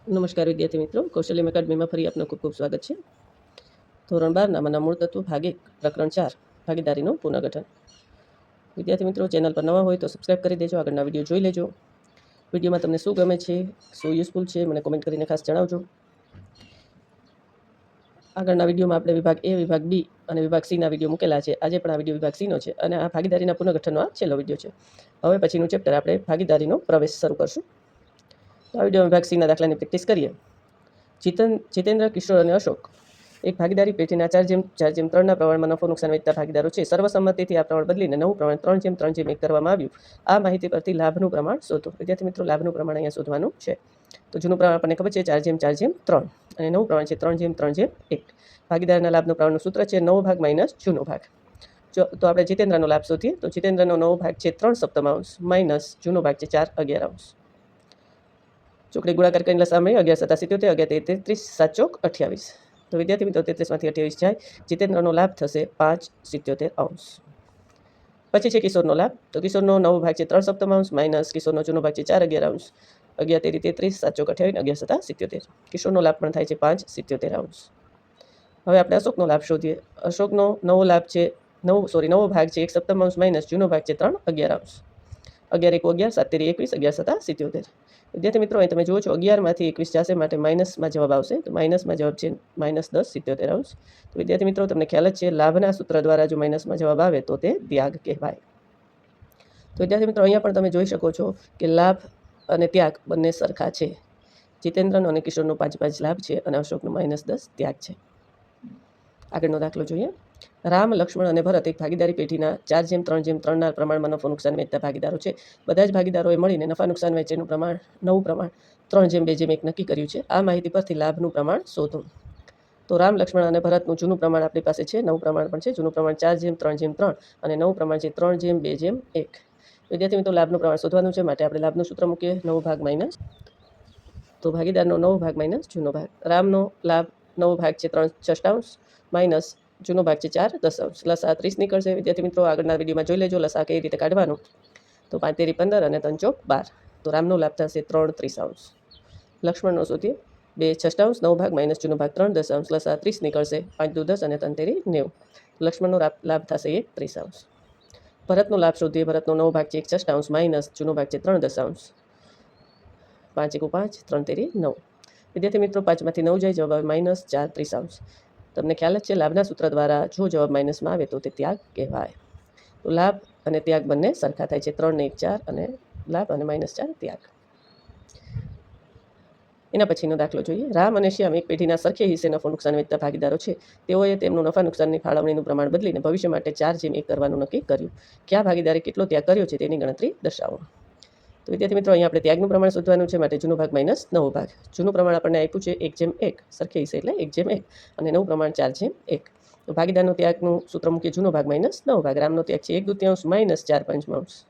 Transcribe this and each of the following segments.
નમસ્કાર વિદ્યાર્થી મિત્રો, કૌશલ્ય એકેડમીમાં ફરી આપનું ખૂબ ખૂબ સ્વાગત છે. ધોરણ 12 નામાંના મૂળ તત્વો ભાગ 1 પ્રકરણ 4 ભાગીદારીનું પુનર્ગઠન. વિદ્યાર્થી મિત્રો, ચેનલ પર નવા હોય તો સબસ્ક્રાઇબ કરી દેજો, આગળના વિડીયો જોઈ લેજો. વિડીયોમાં તમને શું ગમે છે, શું યુઝફુલ છે, મને કોમેન્ટ કરીને ખાસ જણાવજો. આગળના વિડીયોમાં આપણે વિભાગ એ, વિભાગ બી અને વિભાગ સીના વિડીયો મૂકેલા છે. આજે પણ આ વિડીયો વિભાગ સીનો છે અને આ ભાગીદારીના પુનર્ગઠનનો આ છેલ્લો વિડીયો છે. હવે પછીનું ચેપ્ટર આપણે ભાગીદારીનો પ્રવેશ શરૂ કરશું. તો આ વિડીયો વિભાગ સીના દાખલાની પ્રેક્ટિસ કરીએ. જીતેન્દ્ર, કિશોર અને અશોક એક ભાગીદારી પેઢીના 4:3 પ્રમાણમાં નફો નુકસાન વેચતા ભાગીદારો છે. સર્વસંમતિથી આ પ્રમાણ બદલીને નવું પ્રમાણ 3:3:1 કરવામાં આવ્યું. આ માહિતી પરથી લાભનું પ્રમાણ શોધો. વિદ્યાર્થી મિત્રો, લાભનું પ્રમાણ અહીંયા શોધવાનું છે. તો જૂનું પ્રમાણ આપણને ખબર છે 4:4:3 અને નવું પ્રમાણ છે 3:3:1. ભાગીદારના લાભનું પ્રમાણનું સૂત્ર છે નવો ભાગ માઇનસ જૂનો ભાગ. તો આપણે જીતેન્દ્રનો લાભ શોધીએ તો જીતેન્દ્રનો નવો ભાગ છે 3/7 માઇનસ જૂનો ભાગ છે 4/11. ચોકડી ગુણાકાર કરીને લસા મળી 11 × 7 = 77, 11 × 33, 7 ચોક 28. તો વિદ્યાર્થી મિત્રો, 33માંથી 28 જાય. જીતેન્દ્રનો લાભ થશે 5/77. પછી છે કિશોરનો લાભ. તો કિશોરનો નવો ભાગ છે 3/7 માઇનસ કિશોરનો જૂનો ભાગ છે 4/11. 11 × 33, 7 ચોક 28, 11 × 7 77. કિશોરનો લાભ પણ થાય છે 5/77. હવે આપણે અશોકનો લાભ શોધીએ. અશોકનો નવો લાભ છે નવો ભાગ છે 1/7 માઇનસ જૂનો ભાગ છે 3/11. 11 × 1 = 11, 7 × 23, 11 × 7 77. વિદ્યાર્થી મિત્રો, અહીં તમે જુઓ છો 11માંથી 21 જશે, માટે માઇનસમાં જવાબ આવશે. તો માઇનસમાં જવાબ છે -10/77. તો વિદ્યાર્થી મિત્રો, તમને ખ્યાલ જ છે લાભના સૂત્ર દ્વારા જો માઇનસમાં જવાબ આવે તો તે ત્યાગ કહેવાય. તો વિદ્યાર્થી મિત્રો, અહીંયા પણ તમે જોઈ શકો છો કે લાભ અને ત્યાગ બંને સરખા છે. જીતેન્દ્રનો અને કિશોરનો 5 લાભ છે અને અશોકનો -10 ત્યાગ છે. આગળનો દાખલો જોઈએ. રામ, લક્ષ્મણ અને ભરત એક ભાગીદારી પેઢીના 4:3:3 પ્રમાણમાં નફો નુકસાન વેચતા ભાગીદારો છે. બધા જ ભાગીદારોએ મળીને નફા નુકસાન વેચેનું નવું પ્રમાણ 3:2:1 નક્કી કર્યું છે. આ માહિતી પરથી લાભનું પ્રમાણ શોધો. તો રામ, લક્ષ્મણ અને ભરતનું જૂનું પ્રમાણ આપણી પાસે છે, નવું પ્રમાણ પણ છે. જૂનું પ્રમાણ 4:3:3 અને નવું પ્રમાણ છે 3:2:1. વિદ્યાર્થી મિત્રો, લાભનું પ્રમાણ શોધવાનું છે, માટે આપણે લાભનું સૂત્ર મૂકીએ નવો ભાગ માઇનસ. તો ભાગીદારનો નવો ભાગ માઇનસ જૂનો ભાગ. રામનો લાભ નવો ભાગ છે 3/6 માઇનસ જૂનો ભાગ છે 4/10. લસા 30 નીકળશે. વિદ્યાર્થી મિત્રો, આગળના વિડીયોમાં જોઈ લેજો લસા કઈ રીતે કાઢવાનું. તો 5 × 15 અને 3 ચોક 12. તો રામનો લાભ થશે 3/30. લક્ષ્મણનો શોધીએ. 2/6 નવો ભાગ માઇનસ જૂનો ભાગ 3/10. લસા 30 નીકળશે. 5 × 10 અને 3 × 90. લક્ષ્મણનો લાભ થશે 1/30. ભરતનો લાભ શોધીએ. ભરતનો નવો ભાગ છે 1/6 માઇનસ જૂનો ભાગ છે 3/10. 5 × 5 3 × 9. વિદ્યાર્થી મિત્રો, 5માંથી 9 જાય, જવાબ આવે -4/30. તમને ખ્યાલ જ છે લાભના સૂત્ર દ્વારા જો જવાબ માઇનસમાં આવે તો તે ત્યાગ કહેવાય. તો લાભ અને ત્યાગ બંને સરખા થાય છે. 3 ને 1 4 અને લાભ અને -4 ત્યાગ. એના પછીનો દાખલો જોઈએ. રામ અને શ્યામ એક પેઢીના સરખે હિસ્સે નફો નુકસાન વેચતા ભાગીદારો છે. તેઓએ તેમનું નફા નુકસાનની ફાળવણીનું પ્રમાણ બદલીને ભવિષ્ય માટે 4:1 કરવાનું નક્કી કર્યું. કયા ભાગીદારે કેટલો ત્યાગ કર્યો છે તેની ગણતરી દર્શાવો. તો વિદ્યાર્થી મિત્રો, અહીંયા આપણે ત્યાગનું પ્રમાણ શોધવાનું છે, માટે જૂનો ભાગ માઇનસ નવો ભાગ. જૂનું પ્રમાણ આપણને આપ્યું છે 1:1, સરખે હિસ્સે એટલે 1:1 અને નવું પ્રમાણ 4:1. તો ભાગીદારનો ત્યાગનું સૂત્ર મૂકીએ જૂનો ભાગ માઇનસ નવો ભાગ. રામનો ત્યાગ છે 1/2 માઇનસ 4/5.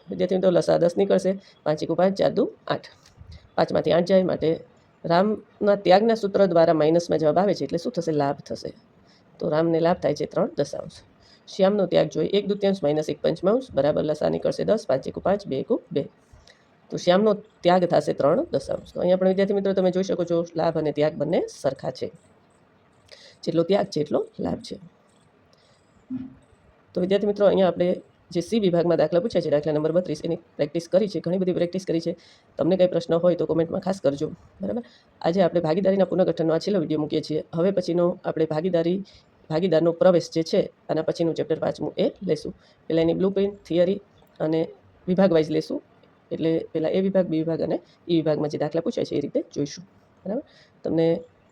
વિદ્યાર્થી મિત્રો, લસા 10 નીકળશે. 5 × 5 4 × 2 8. 5માંથી 8 જાય, માટે રામના ત્યાગના સૂત્ર દ્વારા માઇનસમાં જવાબ આવે છે એટલે શું થશે? લાભ થશે. તો રામને લાભ થાય છે 3/10. શ્યામનો ત્યાગ જોઈએ. 1/2 માઇનસ 1/5 બરાબર લસા નીકળશે 10. 5 × 5 2 × 2. તો શ્યામનો ત્યાગ થશે 3/10. તો અહીંયા પણ વિદ્યાર્થી મિત્રો, તમે જોઈ શકો છો લાભ અને ત્યાગ બંને સરખા છે. જેટલો ત્યાગ છે એટલો લાભ છે. તો વિદ્યાર્થી મિત્રો, અહીંયા આપણે જે સી વિભાગમાં દાખલા પૂછ્યા છે, દાખલા નંબર 32, એની પ્રેક્ટિસ કરી છે. ઘણી બધી પ્રેક્ટિસ કરી છે. તમને કંઈ પ્રશ્ન હોય તો કોમેન્ટમાં ખાસ કરજો. બરાબર. આજે આપણે ભાગીદારીના પુનર્ગઠનનો આ છેલ્લો વિડીયો મૂકીએ છીએ. હવે પછીનો આપણે ભાગીદારનો પ્રવેશ જે છે આના પછીનું ચેપ્ટર 5મું એ લેશું. પહેલાં એની બ્લુપ્રિન્ટ, થિયરી અને વિભાગ વાઇઝ લેશું. એટલે પહેલાં એ વિભાગ, બી વિભાગ અને ઈ વિભાગમાં જે દાખલા પૂછાય છે એ રીતે જોઈશું. બરાબર. તમને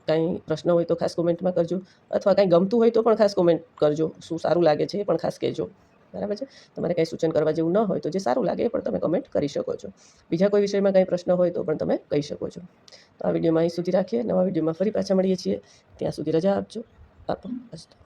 કાંઈ પ્રશ્ન હોય તો ખાસ કોમેન્ટમાં કરજો, અથવા કાંઈ ગમતું હોય તો પણ ખાસ કોમેન્ટ કરજો. શું સારું લાગે છે એ પણ ખાસ કહેજો. બરાબર છે. તમારે કાંઈ સૂચન કરવા જેવું ન હોય તો જે સારું લાગે એ પણ તમે કમેન્ટ કરી શકો છો. બીજા કોઈ વિષયમાં કાંઈ પ્રશ્ન હોય તો પણ તમે કહી શકો છો. તો આ વિડીયોમાં અહીં સુધી રાખીએ. નવા વિડીયોમાં ફરી પાછા મળીએ છીએ. ત્યાં સુધી રજા આપજો. અસ્તુ.